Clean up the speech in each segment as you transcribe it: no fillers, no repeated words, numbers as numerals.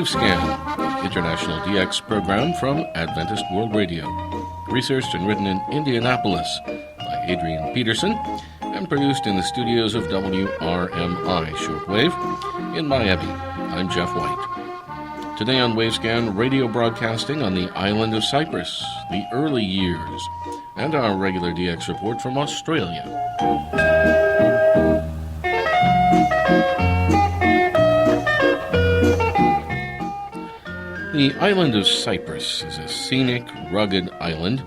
Wavescan, the international DX program from Adventist World Radio. Researched and written in Indianapolis by Adrian Peterson and produced in the studios of WRMI Shortwave in Miami. I'm Jeff White. Today on Wavescan, radio broadcasting on the island of Cyprus, the early years, and our regular DX report from Australia. The island of Cyprus is a scenic, rugged island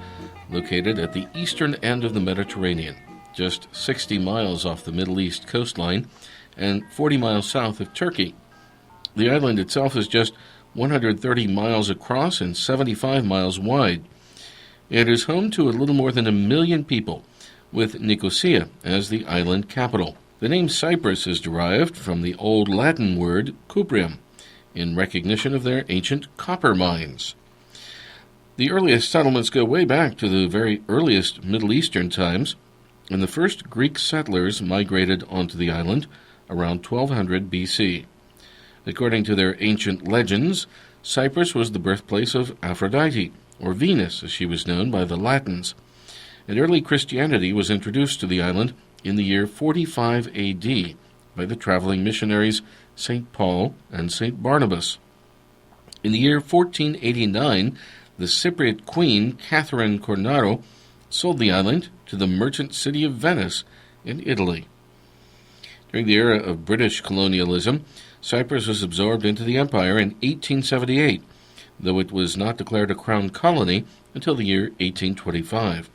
located at the eastern end of the Mediterranean, just 60 miles off the Middle East coastline and 40 miles south of Turkey. The island itself is just 130 miles across and 75 miles wide. It is home to a little more than 1 million people, with Nicosia as the island capital. The name Cyprus is derived from the Old Latin word cuprium, in recognition of their ancient copper mines. The earliest settlements go way back to the very earliest Middle Eastern times, and the first Greek settlers migrated onto the island around 1200 BC. According to their ancient legends, Cyprus was the birthplace of Aphrodite, or Venus as she was known by the Latins, and early Christianity was introduced to the island in the year 45 AD by the traveling missionaries St. Paul and St. Barnabas. In the year 1489, the Cypriot queen Catherine Cornaro sold the island to the merchant city of Venice in Italy. During the era of British colonialism, Cyprus was absorbed into the empire in 1878, though it was not declared a crown colony until the year 1825.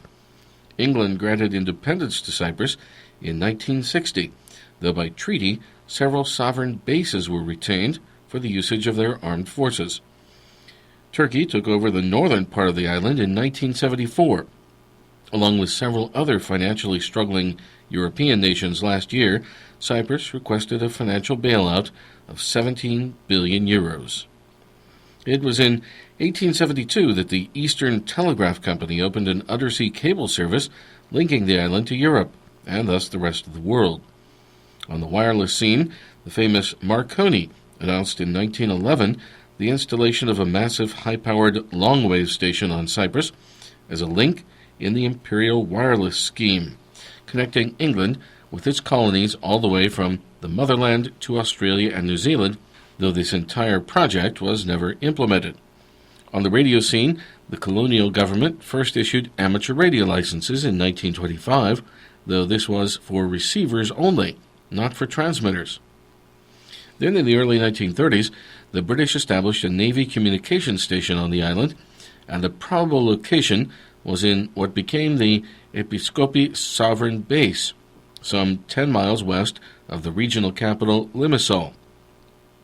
England granted independence to Cyprus in 1960, though by treaty, several sovereign bases were retained for the usage of their armed forces. Turkey took over the northern part of the island in 1974. Along with several other financially struggling European nations last year, Cyprus requested a financial bailout of 17 billion euros. It was in 1872 that the Eastern Telegraph Company opened an undersea cable service linking the island to Europe, and thus the rest of the world. On the wireless scene, the famous Marconi announced in 1911 the installation of a massive high-powered long-wave station on Cyprus as a link in the imperial wireless scheme, connecting England with its colonies all the way from the motherland to Australia and New Zealand, though this entire project was never implemented. On the radio scene, the colonial government first issued amateur radio licenses in 1925, though this was for receivers only, not for transmitters. Then in the early 1930s, the British established a Navy communications station on the island, and the probable location was in what became the Episkopi Sovereign Base, some 10 miles west of the regional capital Limassol.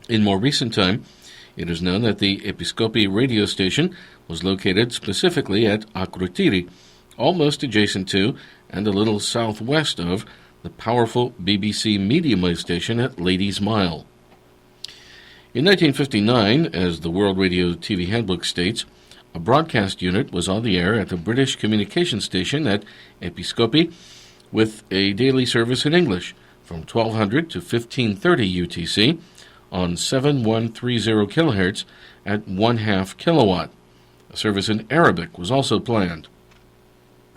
In more recent time, it is known that the Episkopi radio station was located specifically at Akrotiri, almost adjacent to and a little southwest of the powerful BBC medium wave station at Ladies Mile. In 1959, as the World Radio TV Handbook states, a broadcast unit was on the air at the British communication station at Episkopi with a daily service in English from 1200 to 1530 UTC on 7130 kHz at 1/2 kilowatt. A service in Arabic was also planned.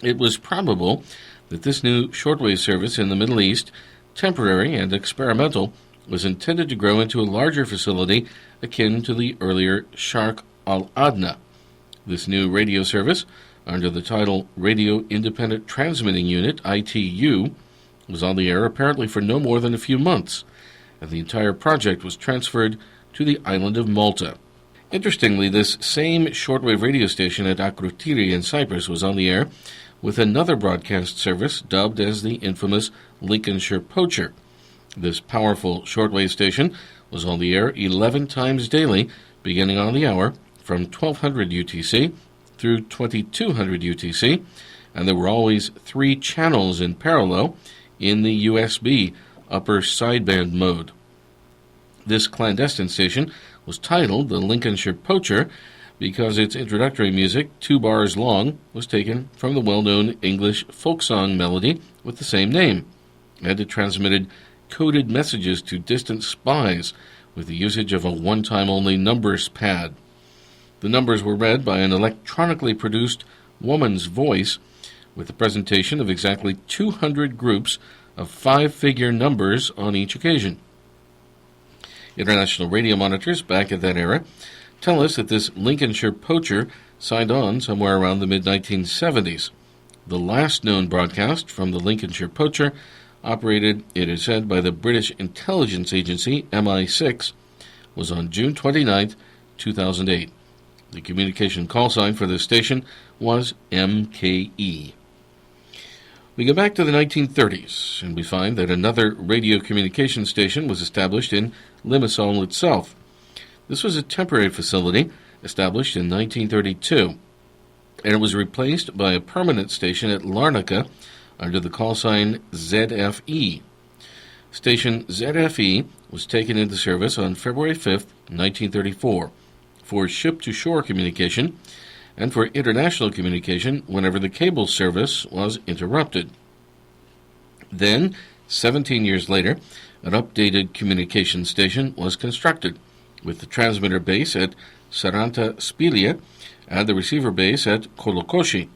It was probable that this new shortwave service in the Middle East, temporary and experimental, was intended to grow into a larger facility akin to the earlier Sharq al-Adna. This new radio service, under the title Radio Independent Transmitting Unit, ITU, was on the air apparently for no more than a few months, and the entire project was transferred to the island of Malta. Interestingly, this same shortwave radio station at Akrotiri in Cyprus was on the air with another broadcast service dubbed as the infamous Lincolnshire Poacher. This powerful shortwave station was on the air 11 times daily, beginning on the hour from 1200 UTC through 2200 UTC, and there were always 3 channels in parallel in the USB upper sideband mode. This clandestine station was titled the Lincolnshire Poacher because its introductory music, 2 bars long, was taken from the well-known English folk song melody with the same name, and it transmitted coded messages to distant spies with the usage of a one-time-only numbers pad. The numbers were read by an electronically produced woman's voice with the presentation of exactly 200 groups of five-figure numbers on each occasion. International radio monitors back at that era tell us that this Lincolnshire poacher signed on somewhere around the mid-1970s. The last known broadcast from the Lincolnshire poacher, operated, it is said, by the British intelligence agency MI6, was on June 29, 2008. The communication call sign for this station was MKE. We go back to the 1930s, and we find that another radio communication station was established in Limassol itself. This was a temporary facility established in 1932, and it was replaced by a permanent station at Larnaca under the call sign ZFE. Station ZFE was taken into service on February 5, 1934, for ship-to-shore communication and for international communication whenever the cable service was interrupted. Then, 17 years later, an updated communication station was constructed, with the transmitter base at Saranta Spilia and the receiver base at Kolokoshi.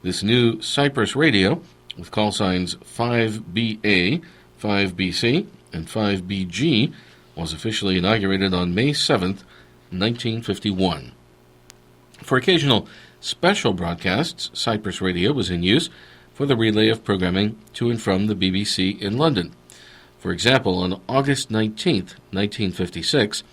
This new Cyprus radio, with call signs 5BA, 5BC, and 5BG, was officially inaugurated on May 7, 1951. For occasional special broadcasts, Cyprus Radio was in use for the relay of programming to and from the BBC in London. For example, on August 19, 1956,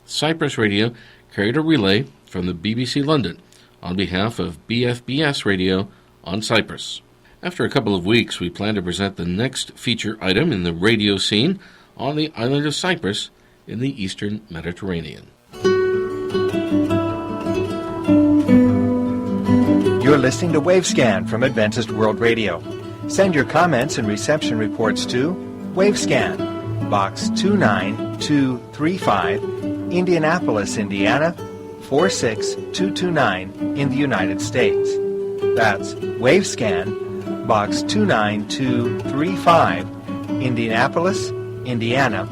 Cyprus Radio carried a relay from the BBC London on behalf of BFBS Radio on Cyprus. After a couple of weeks, we plan to present the next feature item in the radio scene on the island of Cyprus in the eastern Mediterranean. You're listening to Wavescan from Adventist World Radio. Send your comments and reception reports to Wavescan, Box 29235, Indianapolis, Indiana, 46229 in the United States. That's Wavescan, Box 29235, Indianapolis, Indiana,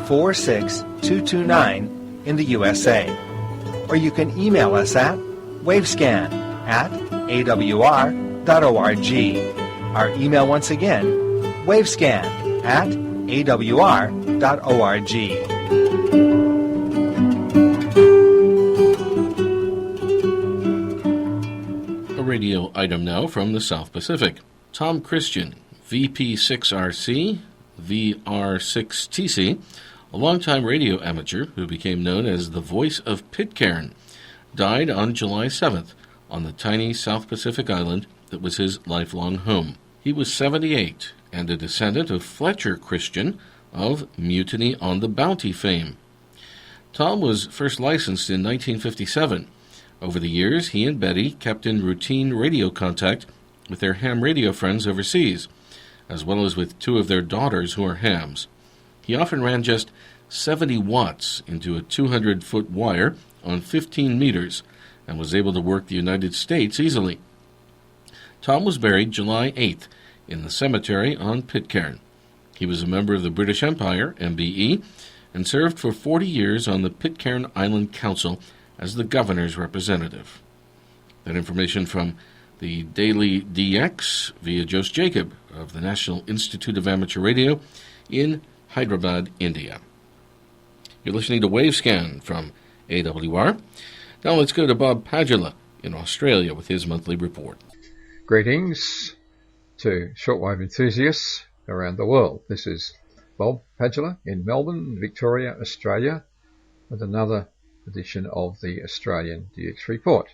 46229 in the USA. Or you can email us at wavescan@awr.org. Our email once again, wavescan@awr.org. A radio item now from the South Pacific. Tom Christian, VP6RC, VR6TC, a longtime radio amateur who became known as the voice of Pitcairn, died on July 7th on the tiny South Pacific island that was his lifelong home. He was 78 and a descendant of Fletcher Christian of Mutiny on the Bounty fame. Tom was first licensed in 1957. Over the years, he and Betty kept in routine radio contact with their ham radio friends overseas, as well as with two of their daughters who are hams. He often ran just 70 watts into a 200-foot wire on 15 meters and was able to work the United States easily. Tom was buried July 8th in the cemetery on Pitcairn. He was a member of the British Empire, MBE, and served for 40 years on the Pitcairn Island Council as the governor's representative. That information from the Daily DX via Jose Jacob of the National Institute of Amateur Radio in Hyderabad, India. You're listening to Wavescan from AWR. Now let's go to Bob Padula in Australia with his monthly report. Greetings to shortwave enthusiasts around the world. This is Bob Padula in Melbourne, Victoria, Australia, with another edition of the Australian DX Report.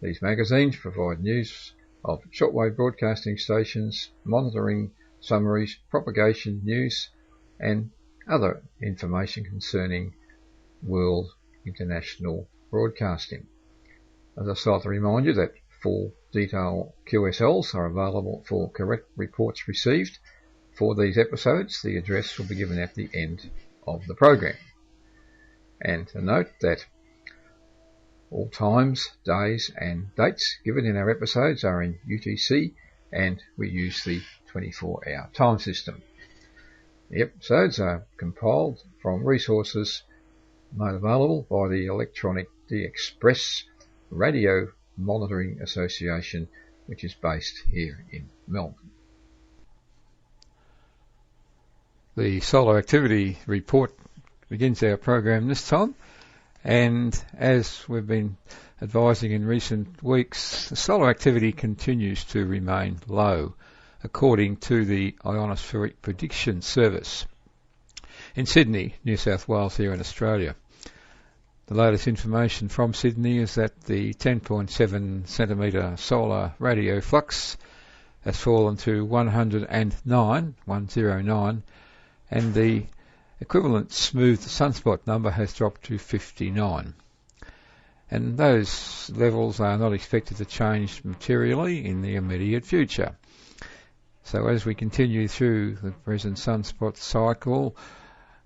These magazines provide news of shortwave broadcasting stations, monitoring summaries, propagation news, and other information concerning world international broadcasting. As I start to remind you that full detailed QSLs are available for correct reports received for these episodes. The address will be given at the end of the program. And to note that all times, days and dates given in our episodes are in UTC, and we use the 24-hour time system. The episodes are compiled from resources made available by the Electronic De-Express Radio Monitoring Association, which is based here in Melbourne. The Solar Activity Report begins our program this time, and as we've been advising in recent weeks, the solar activity continues to remain low, according to the Ionospheric Prediction Service in Sydney, New South Wales here in Australia. The latest information from Sydney is that the 10.7 centimetre solar radio flux has fallen to 109, and the equivalent smooth sunspot number has dropped to 59. And those levels are not expected to change materially in the immediate future. So as we continue through the present sunspot cycle,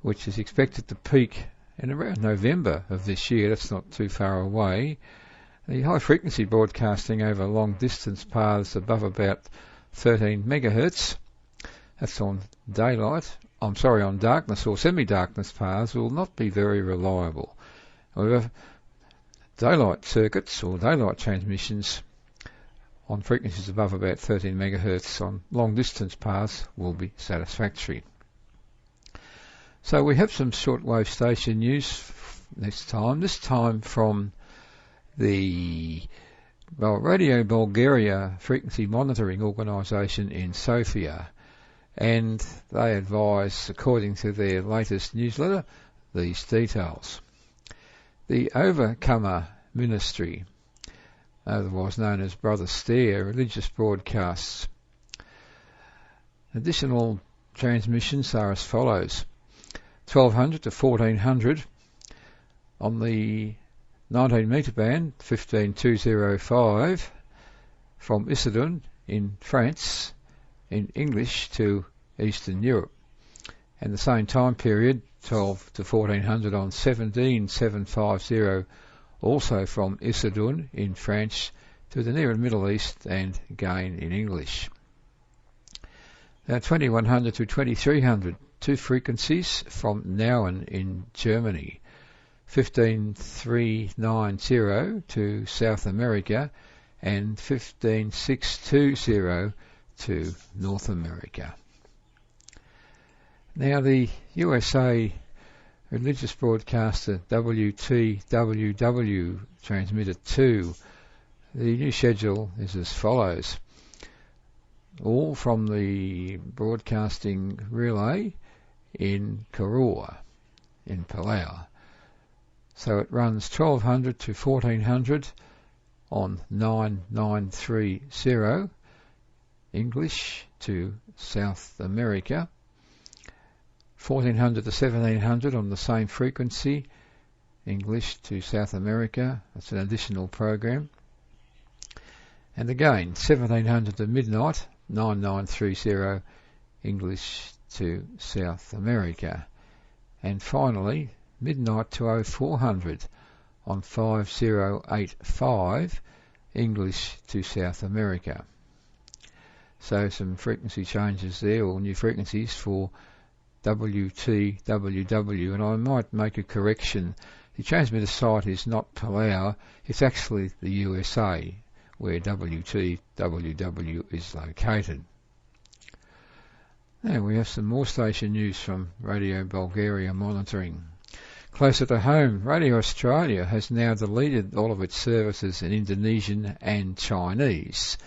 which is expected to peak in around November of this year, that's not too far away, the high frequency broadcasting over long distance paths above about 13 megahertz, that's on darkness or semi-darkness paths, will not be very reliable. However, daylight circuits or daylight transmissions on frequencies above about 13 megahertz on long distance paths will be satisfactory. So we have some shortwave station news this time from the Radio Bulgaria Frequency Monitoring Organisation in Sofia, and they advise, according to their latest newsletter, these details. The Overcomer Ministry, otherwise known as Brother Stair, religious broadcasts. Additional transmissions are as follows: 1200 to 1400 on the 19 metre band, 15205 from Issoudun in France in English to Eastern Europe, and the same time period 12 to 1400 on 17750 also from Issoudun in French to the Near and Middle East and again in English. Now 2100 to 2300, two frequencies from Nauen in Germany, 15390 to South America and 15620 to North America. Now the USA religious broadcaster WTWW transmitter 2, the new schedule is as follows. All from the broadcasting relay in Koror in Palau. So it runs 1200 to 1400 on 9930 English to South America, 1400 to 1700 on the same frequency English to South America, that's an additional program, and again 1700 to midnight 9930 English to South America, and finally midnight to 0400 on 5085 English to South America. So some frequency changes there, or new frequencies for WTWW, and I might make a correction. The transmitter site is not Palau, it's actually the USA where WTWW is located. Now we have some more station news from Radio Bulgaria Monitoring. Closer to home, Radio Australia has now deleted all of its services in Indonesian and Chinese.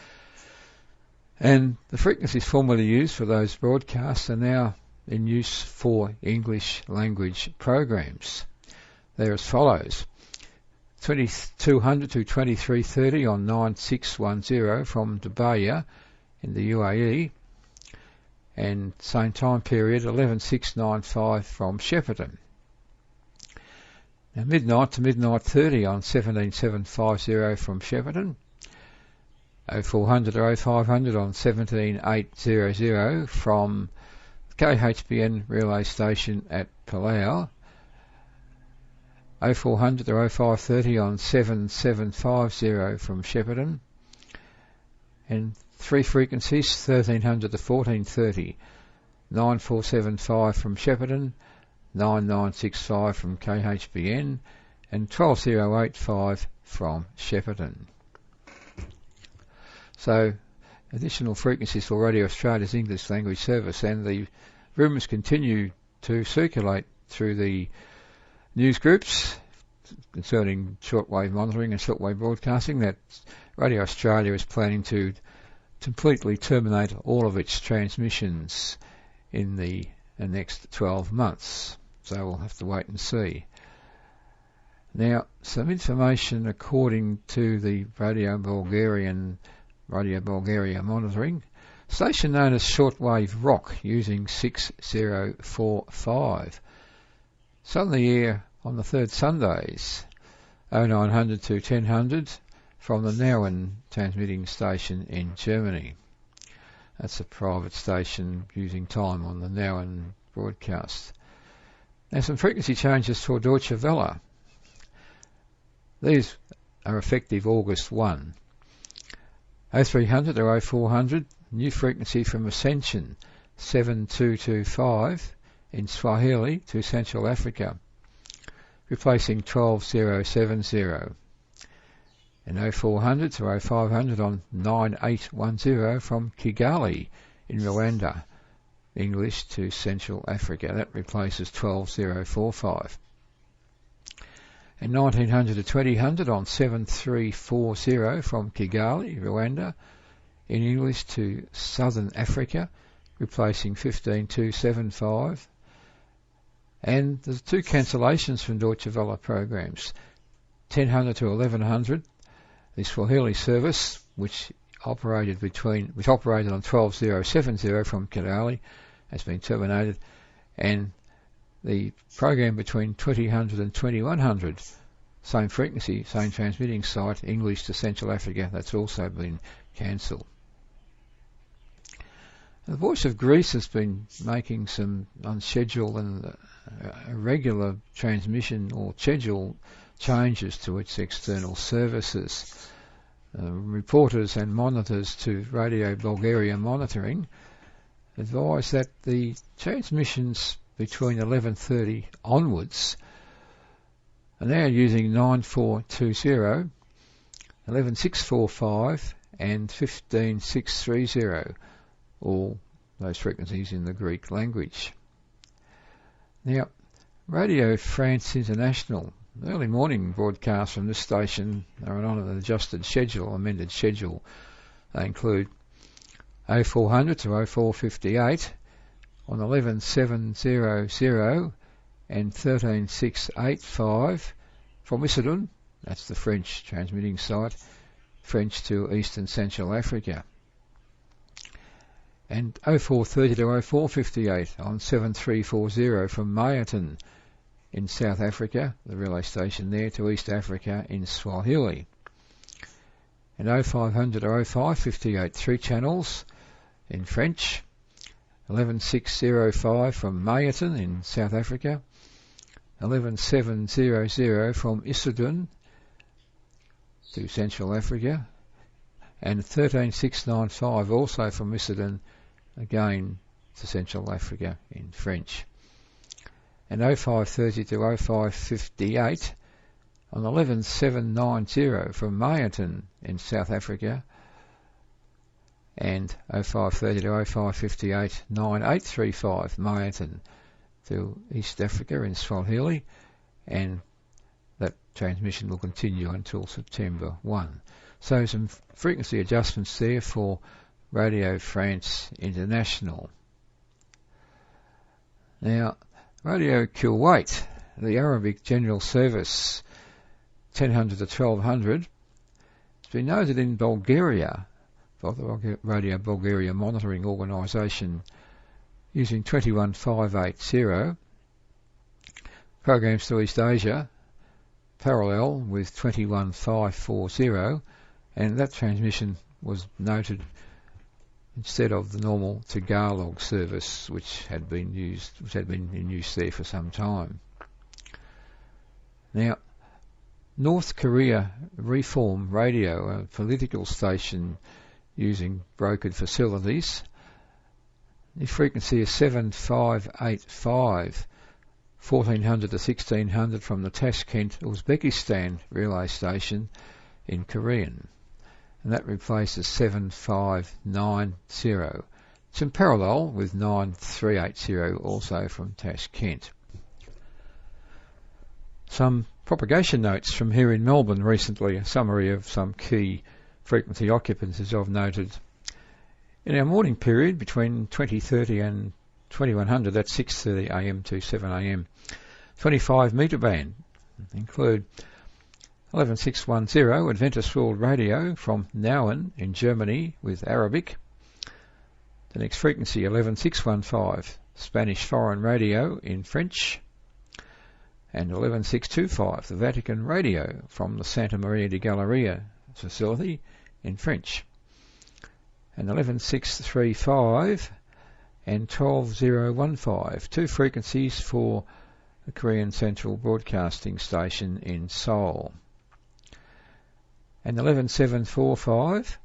And the frequencies formerly used for those broadcasts are now in use for English language programs. They're as follows: 2200 to 2330 on 9610 from Dubai in the UAE, and same time period 11695 from Shepparton. Now midnight to midnight 30 on 17750 from Shepparton, 0400 to 0500 on 17800 from KHBN relay station at Palau, 0400 to 0530 on 7750 from Shepparton, and three frequencies 1300 to 1430, 9475 from Shepparton, 9965 from KHBN, and 12085 from Shepparton. So, additional frequencies for Radio Australia's English language service, and the rumours continue to circulate through the news groups concerning shortwave monitoring and shortwave broadcasting that Radio Australia is planning to completely terminate all of its transmissions in the next 12 months. So we'll have to wait and see. Now, some information according to the Radio Bulgaria monitoring. Station known as Shortwave Rock using 6045. Suddenly air on the third Sundays, 0900 to 1000 from the Nauen transmitting station in Germany. That's a private station using time on the Nauen broadcast. Now some frequency changes for Deutsche Welle. These are effective August 1. 0300 to 0400, new frequency from Ascension 7225 in Swahili to Central Africa, replacing 12070. And 0400 to 0500 on 9810 from Kigali in Rwanda, English to Central Africa. That replaces 12045. And 1900 to 2000 on 7340 from Kigali, Rwanda, in English to Southern Africa, replacing 15275. And there's two cancellations from Deutsche Welle programs. 1000 to 1100, the Swahili service, which operated on 12070 from Kigali, has been terminated, and the program between 2000 and 2100, same frequency, same transmitting site, English to Central Africa, that's also been cancelled. The Voice of Greece has been making some unscheduled and irregular transmission or schedule changes to its external services. Reporters and monitors to Radio Bulgaria Monitoring advise that the transmissions between 11:30 onwards are now using 9420, 11645 and 15630, all those frequencies in the Greek language. Now, Radio France International, early morning broadcasts from this station are on an adjusted schedule, amended schedule. They include 0400 to 0458 on 11700 and 13685 from Issoudun, that's the French transmitting site, French to Eastern Central Africa. And 0430 to 0458 on 7340 from Mayoton in South Africa, the relay station there, to East Africa in Swahili. And 0500 to 0558, 3 channels in French, 11605 from Mayoton in South Africa, 11700 from Issoudun to Central Africa, and 13695 also from Issoudun again to Central Africa in French. And 0530 to 0558 on 11790 from Mayoton in South Africa, and 0530 to 0558 9835 Mayoton to East Africa in Swahili, and that transmission will continue until September 1. So some frequency adjustments there for Radio France International. Now, Radio Kuwait, the Arabic General Service, 1000 to 1200, it's been noted in Bulgaria by the Radio Bulgaria Monitoring Organisation using 21580, programs to East Asia, parallel with 21540, and that transmission was noted instead of the normal Tagalog service which had been in use there for some time. Now, North Korea Reform Radio, a political station using brokered facilities, The frequency is 7585, 1400 to 1600 from the Tashkent, Uzbekistan relay station in Korean. And that replaces 7590. It's in parallel with 9380, also from Tashkent. Some propagation notes from here in Melbourne recently, a summary of some key frequency occupancies I've noted. In our morning period between 2030 and 2100, that's 6:30 a.m. to 7 a.m, 25 metre band include 11610 Adventist World Radio from Nauen in Germany with Arabic. The next frequency 11615 Spanish Foreign Radio in French, and 11625 the Vatican Radio from the Santa Maria de Galleria facility in French, and 11635 and 12015, two frequencies for the Korean Central Broadcasting Station in Seoul, and 11745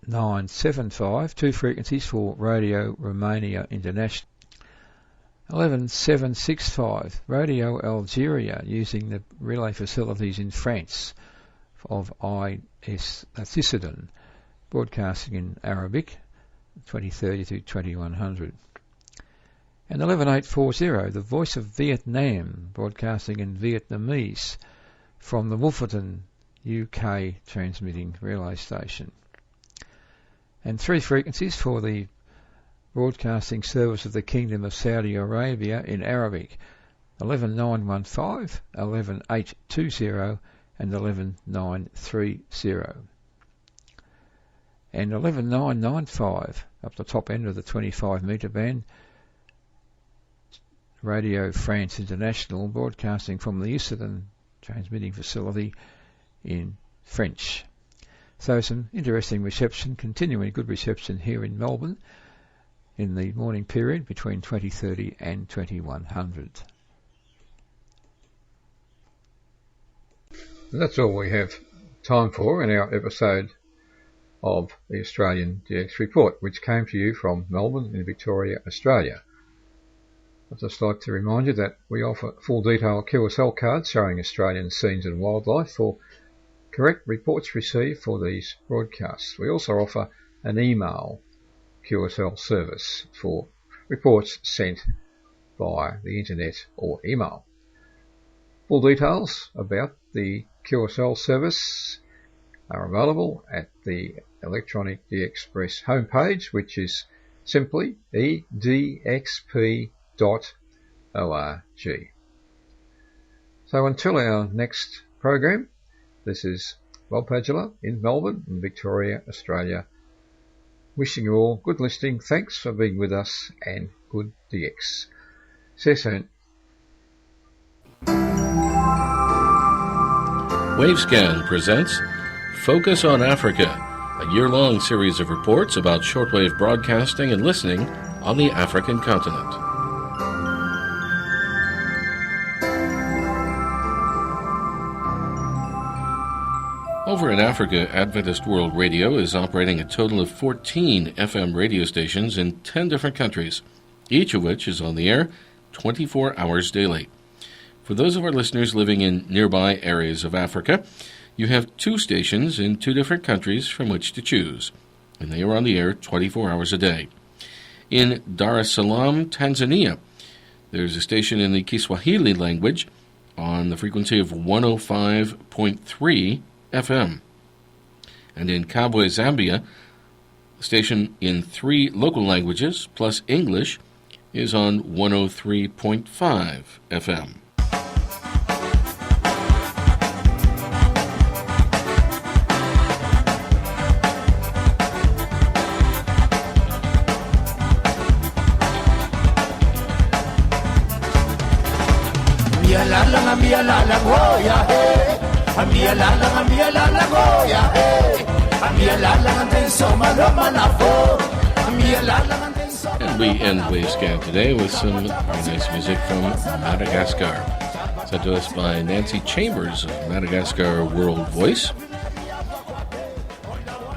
975, two frequencies for Radio Romania International, 11765 Radio Algeria using the relay facilities in France of IS Thistiden, broadcasting in Arabic 2030 to 2100, and 11840 the Voice of Vietnam, broadcasting in Vietnamese from the Wolferton, UK transmitting relay station, and three frequencies for the Broadcasting Service of the Kingdom of Saudi Arabia in Arabic, 11915, 11820 and 11930. And 11995, up the top end of the 25 metre band, Radio France International, broadcasting from the Issoudun transmitting facility in French. So some interesting reception, continuing good reception here in Melbourne in the morning period between 2030 and 2100. That's all we have time for in our episode of the Australian DX Report, which came to you from Melbourne in Victoria, Australia. I'd just like to remind you that we offer full detail QSL cards showing Australian scenes and wildlife for correct reports received for these broadcasts. We also offer an email QSL service for reports sent via the internet or email. Full details about the QSL service are available at the Electronic DXpress homepage, which is simply edxp.org. So until our next program, this is Bob Padula in Melbourne in Victoria, Australia, wishing you all good listening. Thanks for being with us and good DX. See you soon. Wavescan presents Focus on Africa, a year-long series of reports about shortwave broadcasting and listening on the African continent. Over in Africa, Adventist World Radio is operating a total of 14 FM radio stations in 10 different countries, each of which is on the air 24 hours daily. For those of our listeners living in nearby areas of Africa, you have two stations in two different countries from which to choose, and they are on the air 24 hours a day. In Dar es Salaam, Tanzania, there's a station in the Kiswahili language on the frequency of 105.3 FM. And in Kabwe, Zambia, a station in 3 local languages plus English is on 103.5 FM. And we end Wavescan today with some very nice music from Madagascar, sent to us by Nancy Chambers of Madagascar World Voice.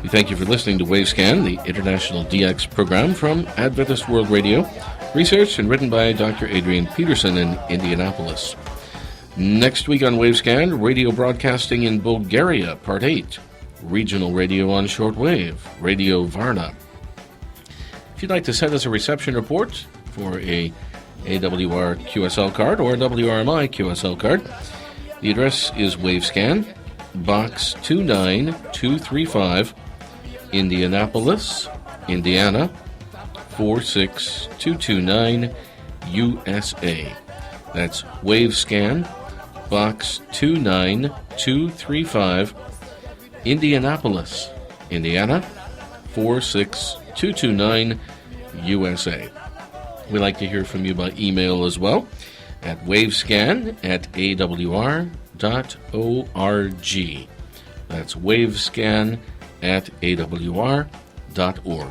We thank you for listening to Wavescan, the international DX program from Adventist World Radio, researched and written by Dr. Adrian Peterson in Indianapolis. Next week on Wavescan, radio broadcasting in Bulgaria, Part 8, regional radio on shortwave, Radio Varna. If you'd like to send us a reception report for a AWR QSL card or a WRMI QSL card, the address is Wavescan, Box 29235, Indianapolis, Indiana, 46229, USA. That's Wavescan, Box 29235, Indianapolis, Indiana, 46229, USA. We'd like to hear from you by email as well at wavescan@awr.org. That's wavescan@awr.org.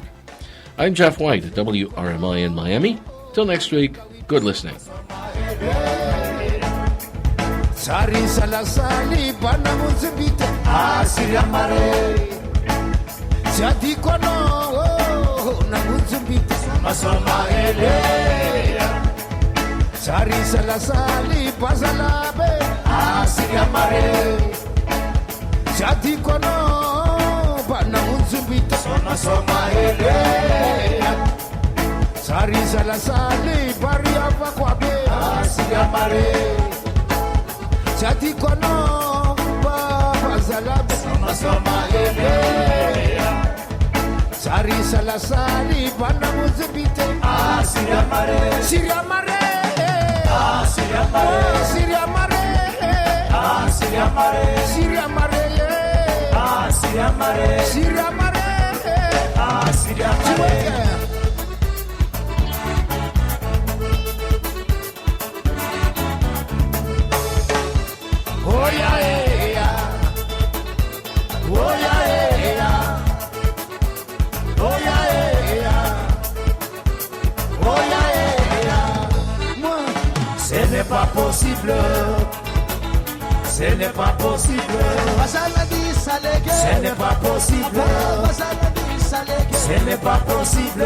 I'm Jeff White at WRMI in Miami. Till next week, good listening. Ce n'est pas possible. Ce n'est pas possible. Ce n'est pas possible.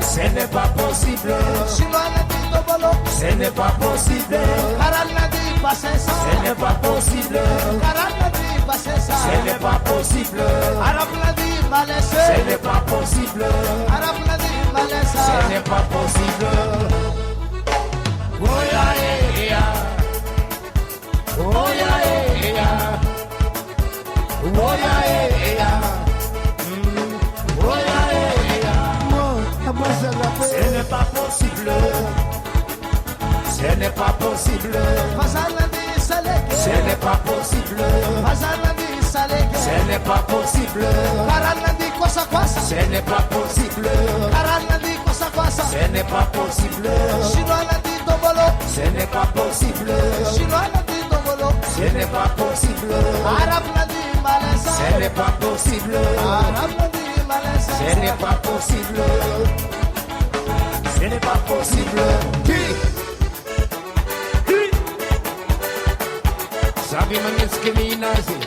Ce n'est pas possible. Ce n'est pas possible. Ce n'est pas possible. Ce n'est pas possible. Ce n'est pas possible. Ce n'est pas possible. Oh yeah, yeah. Oh yeah, yeah. Oh yeah, yeah. Oh yeah, yeah. Ce n'est pas possible. Ce n'est pas possible. Ce n'est pas possible. Ce n'est pas possible. Ce n'est pas possible. Ce n'est pas possible. Ce n'est pas possible. Ce n'est pas possible. Ce n'est pas possible. Ce n'est pas possible. Ce n'est pas possible. Sabi Manitsky Minazi.